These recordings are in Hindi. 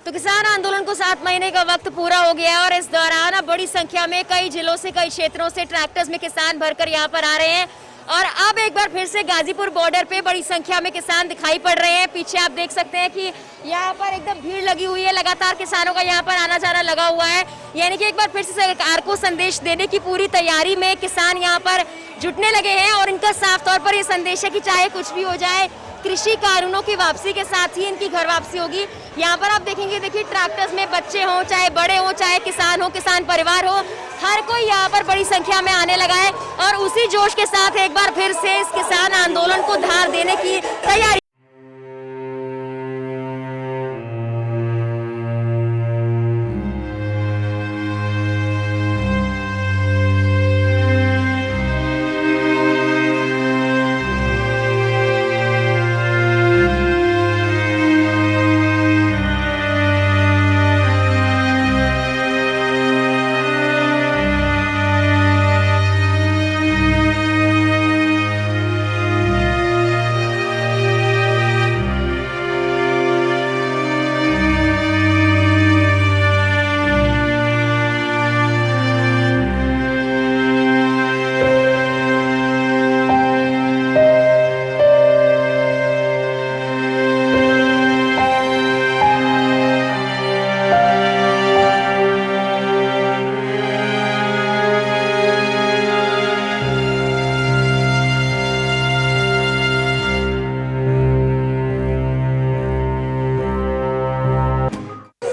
तो किसान आंदोलन को 7 महीने का वक्त पूरा हो गया है और इस दौरान अब बड़ी संख्या में कई जिलों से कई क्षेत्रों से ट्रैक्टर्स में किसान भरकर यहाँ पर आ रहे हैं और अब एक बार फिर से गाजीपुर बॉर्डर पे बड़ी संख्या में किसान दिखाई पड़ रहे हैं। पीछे आप देख सकते हैं कि यहाँ पर एकदम भीड़ लगी हुई है, लगातार किसानों का यहाँ पर आना जाना लगा हुआ है। यानी कि एक बार फिर से सरकार को संदेश देने की पूरी तैयारी में किसान यहाँ पर जुटने लगे हैं और इनका साफ तौर पर ये संदेश है कि चाहे कुछ भी हो जाए, कृषि कानूनों की वापसी के साथ ही इनकी घर वापसी होगी। यहाँ पर आप देखेंगे, देखिए ट्रैक्टर्स में बच्चे हों, चाहे बड़े हों, चाहे किसान हो, किसान परिवार हो, हर कोई यहाँ पर बड़ी संख्या में आने लगा है और उसी जोश के साथ एक बार फिर से इस किसान आंदोलन को धार देने की तैयारी।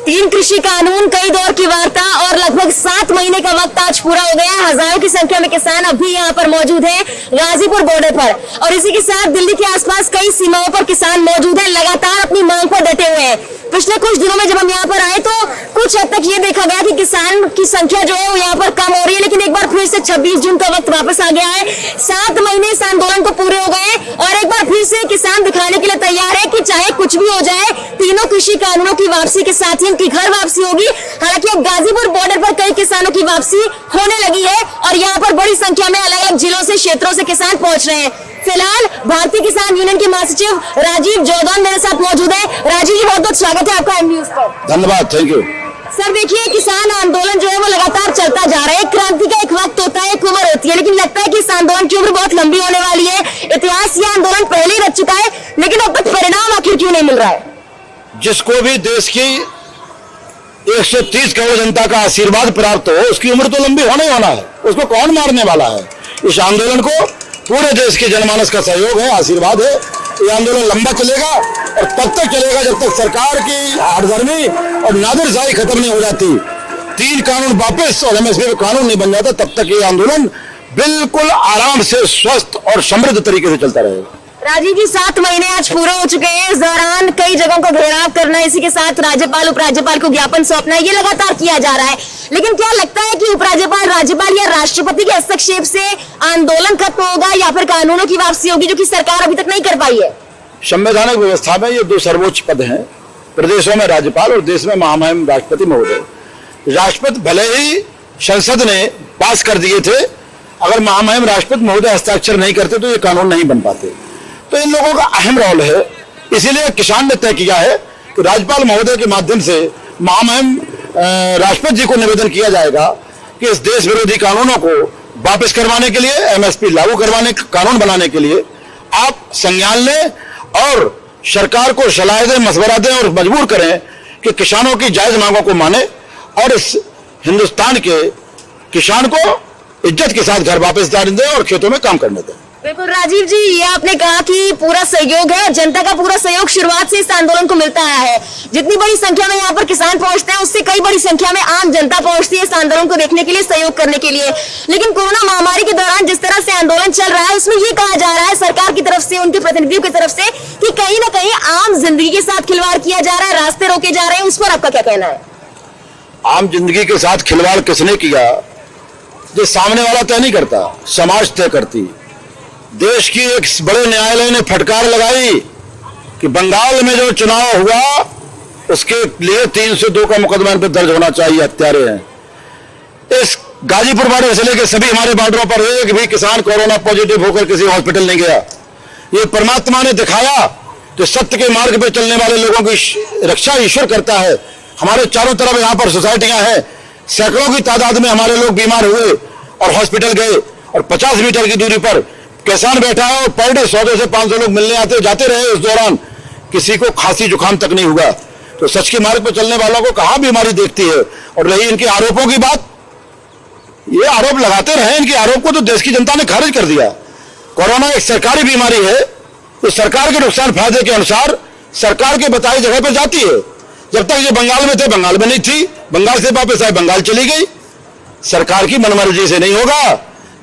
तीन कृषि कानून, कई दौर की वार्ता और लगभग 7 महीने का वक्त आज पूरा हो गया। हजारों की संख्या में किसान अभी यहाँ पर मौजूद हैं गाजीपुर बॉर्डर पर और इसी के साथ दिल्ली के आसपास कई सीमाओं पर किसान मौजूद हैं, लगातार अपनी मांग पर डटे हुए हैं। पिछले कुछ दिनों में जब हम यहाँ पर आए तो कुछ हद तक ये देखा गया कि किसान की संख्या जो है वो यहाँ पर कम हो रही है, लेकिन एक बार फिर से 26 जून का वक्त वापस आ गया है। 7 महीने इस आंदोलन को पूरे हो गए और एक बार फिर से किसान दिखाने के लिए तैयार है कि चाहे कुछ भी हो जाए, तीनों कृषि कानूनों की वापसी के साथ ही इनकी घर वापसी होगी। हालांकि अब गाजीपुर बॉर्डर पर कई किसानों की वापसी होने लगी है और यहाँ पर बड़ी संख्या में अलग अलग जिलों से, क्षेत्रों से किसान पहुंच रहे हैं। फिलहाल भारतीय किसान यूनियन के महासचिव राजीव जोदवान मेरे साथ मौजूद है। राजीव जी, बहुत बहुत स्वागत है आपका एम न्यूज पर। धन्यवाद, थैंक यू। सर देखिए, किसान आंदोलन जो है वो लगातार चलता जा रहा है। क्रांति का एक वक्त होता है, एक उम्र होती है, लेकिन लगता है कि इस आंदोलन की उम्र बहुत लंबी होने वाली है। इतिहास ये आंदोलन पहले ही रच चुका है, लेकिन अब तक परिणाम आखिर क्यों नहीं मिल रहा है? जिसको भी देश की 130 करोड़ जनता का आशीर्वाद प्राप्त हो, उसकी उम्र तो लंबी होने वाला है। उसको कौन मारने वाला है? इस आंदोलन को पूरे देश के जनमानस का सहयोग है, आशीर्वाद है। ये आंदोलन लंबा चलेगा और तब तक चलेगा जब तक सरकार की आड़धर्मी और नादिरशाही खत्म नहीं हो जाती, 3 कानून वापस और एमएसपी कानून नहीं बन जाता, तब तक ये आंदोलन बिल्कुल आराम से, स्वस्थ और समृद्ध तरीके से चलता रहेगा। राजीव जी, 7 महीने आज पूरे हो चुके हैं। इस दौरान कई जगहों का घेराव करना, इसी के साथ राज्यपाल उपराज्यपाल को ज्ञापन सौंपना, ये लगातार किया जा रहा है। लेकिन क्या लगता है कि उपराज्यपाल, राज्यपाल या राष्ट्रपति के हस्तक्षेप से आंदोलन खत्म होगा या फिर कानूनों की वापसी होगी, जो कि सरकार अभी तक नहीं कर पाई है? संवैधानिक व्यवस्था में ये 2 सर्वोच्च पद हैं, प्रदेशों में राज्यपाल और देश में महामहिम राष्ट्रपति महोदय। राष्ट्रपति भले ही संसद ने पास कर दिए थे, अगर महामहिम राष्ट्रपति महोदय हस्ताक्षर नहीं करते तो ये कानून नहीं बन पाते। तो इन लोगों का अहम रोल है, इसीलिए किसान ने तय किया है कि राज्यपाल महोदय के माध्यम से महामहिम राष्ट्रपति जी को निवेदन किया जाएगा कि इस देश विरोधी कानूनों को वापस करवाने के लिए, एमएसपी लागू करवाने, कानून बनाने के लिए आप संज्ञान लें और सरकार को सलाह दें, मशवरा दें और मजबूर करें कि किसानों की जायज मांगों को माने और इस हिंदुस्तान के किसान को इज्जत के साथ घर वापस जाने दें और खेतों में काम करने दें। बिल्कुल राजीव जी, ये आपने कहा कि पूरा सहयोग है, जनता का पूरा सहयोग शुरुआत से इस आंदोलन को मिलता आया है। जितनी बड़ी संख्या में यहाँ पर किसान पहुंचते हैं, उससे कई बड़ी संख्या में आम जनता पहुंचती है इस आंदोलन को देखने के लिए, सहयोग करने के लिए। लेकिन कोरोना महामारी के दौरान जिस तरह से आंदोलन चल रहा है, उसमें ये कहा जा रहा है सरकार की तरफ से, उनके प्रतिनिधियों की तरफ से, कि कहीं ना कहीं आम जिंदगी के साथ खिलवाड़ किया जा रहा है, रास्ते रोके जा रहे हैं। उस पर आपका क्या कहना है? आम जिंदगी के साथ खिलवाड़ किसने किया? जो सामने वाला तय नहीं करता, समाज तय करती। देश की एक बड़े न्यायालय ने फटकार लगाई कि बंगाल में जो चुनाव हुआ उसके लिए 302 का मुकदमा इन पर दर्ज होना चाहिए, हत्यारे हैं। इस गाजीपुर बॉर्डर से लेकर सभी हमारे बॉर्डरों पर एक भी किसान कोरोना पॉजिटिव होकर किसी हॉस्पिटल नहीं गया। ये परमात्मा ने दिखाया कि सत्य के मार्ग पर चलने वाले लोगों की रक्षा ईश्वर करता है। हमारे चारों तरफ यहाँ पर सोसाइटियां हैं, सैकड़ों की तादाद में हमारे लोग बीमार हुए और हॉस्पिटल गए, और 50 मीटर की दूरी पर किसान बैठा है और पर डे 100 से 500 लोग मिलने आते जाते रहे। उस दौरान किसी को खांसी जुकाम तक नहीं हुआ। तो सच के मार्ग पर चलने वालों को कहां बीमारी देखती है। और रही इनके आरोपों की बात, ये आरोप लगाते रहे, इनके आरोप को तो देश की जनता ने खारिज कर दिया। कोरोना एक सरकारी बीमारी है, तो सरकार के नुकसान फायदे के अनुसार सरकार के बताई जगह पर जाती है। जब तक ये बंगाल में थे, बंगाल में नहीं थी, बंगाल से वापस आए, बंगाल चली गई। सरकार की मनमर्जी से नहीं होगा।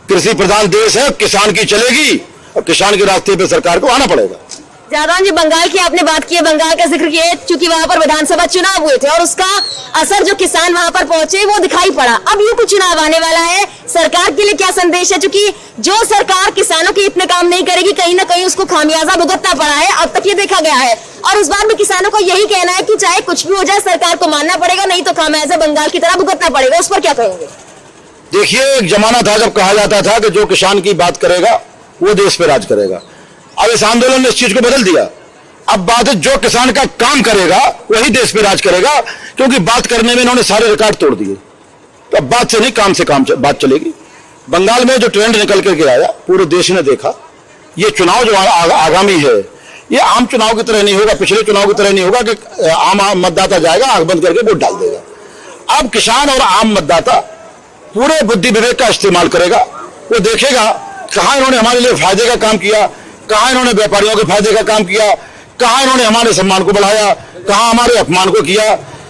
कृषि प्रधान देश है, किसान की चलेगी और किसान के रास्ते पे सरकार को आना पड़ेगा। जादौन जी, बंगाल की आपने बात की है, बंगाल का जिक्र किया, चूंकि वहां पर विधानसभा चुनाव हुए थे और उसका असर जो किसान वहां पर पहुंचे वो दिखाई पड़ा। अब ये कुछ चुनाव आने वाला है, सरकार के लिए क्या संदेश है? चूंकि जो सरकार किसानों के इतने काम नहीं करेगी, कहीं ना कहीं उसको खामियाजा भुगतना पड़ा है, अब तक ये देखा गया है। और उस बार में किसानों को यही कहना है कि चाहे कुछ भी हो जाए सरकार को मानना पड़ेगा, नहीं तो खामियाजा बंगाल की तरह भुगतना पड़ेगा। उस पर क्या कहेंगे? देखिए, एक जमाना था जब कहा जाता था कि जो किसान की बात करेगा वो देश पे राज करेगा। अब इस आंदोलन ने इस चीज को बदल दिया। अब बात है जो किसान का काम करेगा वही देश पे राज करेगा, क्योंकि बात करने में इन्होंने सारे रिकॉर्ड तोड़ दिए। तो अब बात से नहीं, काम से काम बात चलेगी। बंगाल में जो ट्रेंड निकल करके आया पूरे देश ने देखा। ये चुनाव जो आगामी है, ये आम चुनाव की तरह नहीं होगा, पिछले चुनाव की तरह नहीं होगा कि आम मतदाता जाएगा, आंख बंद करके वोट डाल देगा। अब किसान और आम मतदाता पूरे बुद्धि विवेक का इस्तेमाल करेगा। वो देखेगा कहां इन्होंने हमारे लिए फायदे का काम किया, कहां इन्होंने व्यापारियों के फायदे का काम किया, कहां इन्होंने हमारे सम्मान को बढ़ाया, कहां हमारे अपमान को किया।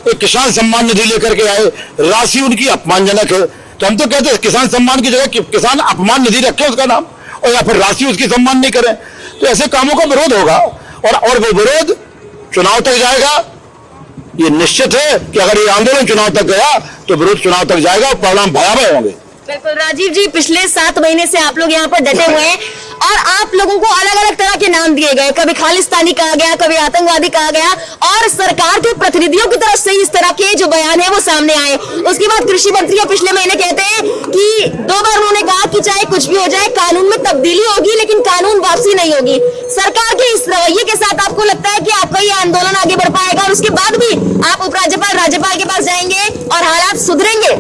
एक किसान सम्मान निधि लेकर के आए, राशि उनकी अपमानजनक है। तो हम तो कहते हैं किसान सम्मान की जगह किसान अपमान निधि रखें उसका नाम, और या फिर राशि उसकी सम्मान नहीं करें। तो ऐसे कामों का विरोध होगा, और वो विरोध चुनाव तक जाएगा। ये निश्चित है कि अगर ये आंदोलन चुनाव तक गया तो विरोध चुनाव तक जाएगा और परिणाम भयावह होंगे। बिल्कुल राजीव जी, पिछले 7 महीने से आप लोग यहाँ पर डटे हुए हैं और आप लोगों को अलग अलग तरह के नाम दिए गए। कभी खालिस्तानी कहा गया, कभी आतंकवादी कहा गया, और सरकार के प्रतिनिधियों की तरफ से इस तरह के जो बयान है वो सामने आए। उसके बाद कृषि मंत्री पिछले महीने कहते हैं कि 2 बार उन्होंने कहा कि चाहे कुछ भी हो जाए कानून में तब्दीली होगी लेकिन कानून वापसी नहीं होगी। सरकार के इस रवैये के साथ आपको लगता है कि आपका ये आंदोलन आगे बढ़ पाएगा और उसके बाद भी आप उपराज्यपाल राज्यपाल के पास जाएंगे और हालात सुधरेंगे?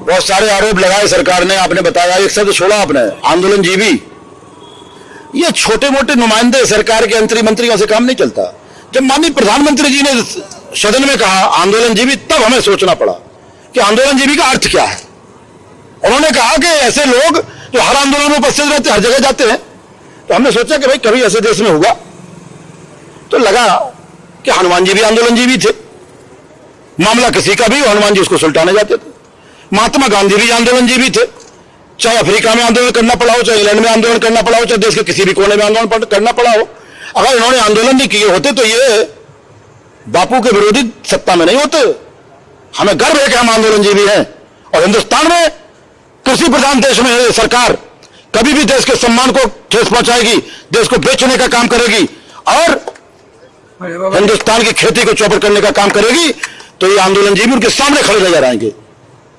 बहुत सारे आरोप लगाए सरकार ने, आपने बताया, एक शब्द छोड़ा आपने, आंदोलन जीवी। ये छोटे मोटे नुमाइंदे सरकार के मंत्री मंत्रियों से काम नहीं चलता। जब माननीय प्रधानमंत्री जी ने सदन में कहा आंदोलन जीवी, तब हमें सोचना पड़ा कि आंदोलन जीवी का अर्थ क्या है। उन्होंने कहा कि ऐसे लोग जो हर आंदोलन में उपस्थित रहते, हर जगह जाते हैं। तो हमने सोचा कि भाई कभी ऐसे देश में होगा, तो लगा कि हनुमान जी भी आंदोलन जीवी थे। मामला किसी का भी, हनुमान जी उसको सुलटाने जाते थे। महात्मा गांधी भी आंदोलन जीवी थे। चाहे अफ्रीका में आंदोलन करना पड़ा हो, चाहे इंग्लैंड में आंदोलन करना पड़ा हो, चाहे देश के किसी भी कोने में आंदोलन करना पड़ा हो, अगर इन्होंने आंदोलन नहीं किए होते तो ये बापू के विरोधी सत्ता में नहीं होते। हमें गर्व है कि हम आंदोलन जीवी हैं। और हिंदुस्तान में कृषि प्रधान देश में सरकार कभी भी देश के सम्मान को ठेस पहुंचाएगी, देश को बेचने का काम करेगी और हिंदुस्तान की खेती को चौपट करने का काम करेगी, तो ये आंदोलन जीवी उनके सामने खड़े नजर आएंगे।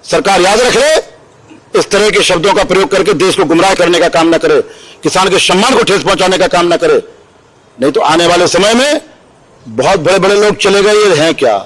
सरकार याद रख ले, इस तरह के शब्दों का प्रयोग करके देश को गुमराह करने का काम न करे, किसान के सम्मान को ठेस पहुंचाने का काम न करे। नहीं तो आने वाले समय में बहुत बड़े बड़े लोग चले गए हैं क्या,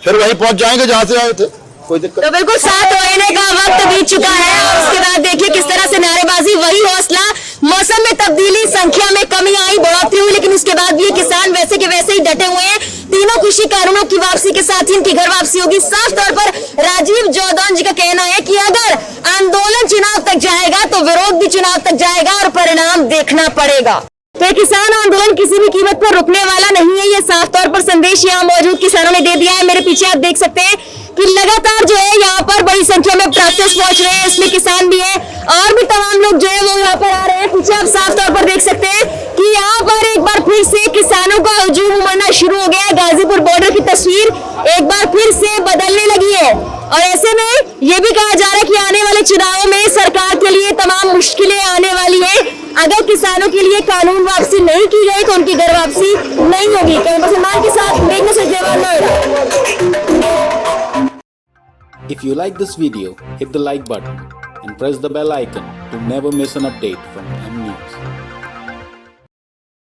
फिर वहीं पहुंच जाएंगे जहां से आए थे। कोई दिक्कत? तो बिल्कुल 7 महीने का वक्त बीत चुका है और उसके बाद देखिए किस तरह से नारेबाजी, वही हौसला, मौसम में तब्दीली, संख्या में कमी आई, बढ़ोतरी हुई, लेकिन उसके बाद भी किसान वैसे के वैसे ही डटे हुए हैं। तीनों कृषि कानूनों की वापसी के साथ ही इनकी घर वापसी होगी। साफ तौर पर राजीव जादौन जी का कहना है कि अगर आंदोलन चुनाव तक जाएगा तो विरोध भी चुनाव तक जाएगा और परिणाम देखना पड़ेगा। तो किसान आंदोलन किसी भी कीमत पर रुकने वाला नहीं है, ये साफ तौर पर संदेश यहाँ मौजूद किसानों ने दे दिया है। मेरे पीछे आप देख सकते हैं कि लगातार जो है यहाँ पर बड़ी संख्या में प्रोटेस्ट पहुंच रहे हैं, इसमें किसान भी है और भी तमाम लोग जो है वो यहाँ पर आ रहे हैं। पीछे आप साफ तौर पर देख सकते हैं कि यहाँ पर एक बार फिर से किसानों का हुजूम उमड़ना शुरू हो गया है। गाजीपुर बॉर्डर की तस्वीर एक बार फिर से बदलने लगी है और ऐसे में ये भी कहा जा रहा है कि आने वाले चुनावों में सरकार के लिए तमाम मुश्किलें आने वाली है। अगर किसानों के लिए कानून वापसी नहीं की गई तो उनकी घर वापसी नहीं होगी। मुसलमान के साथ मेघना से जवान Noida. If you like this video, hit the like button and press the bell icon to never miss an update from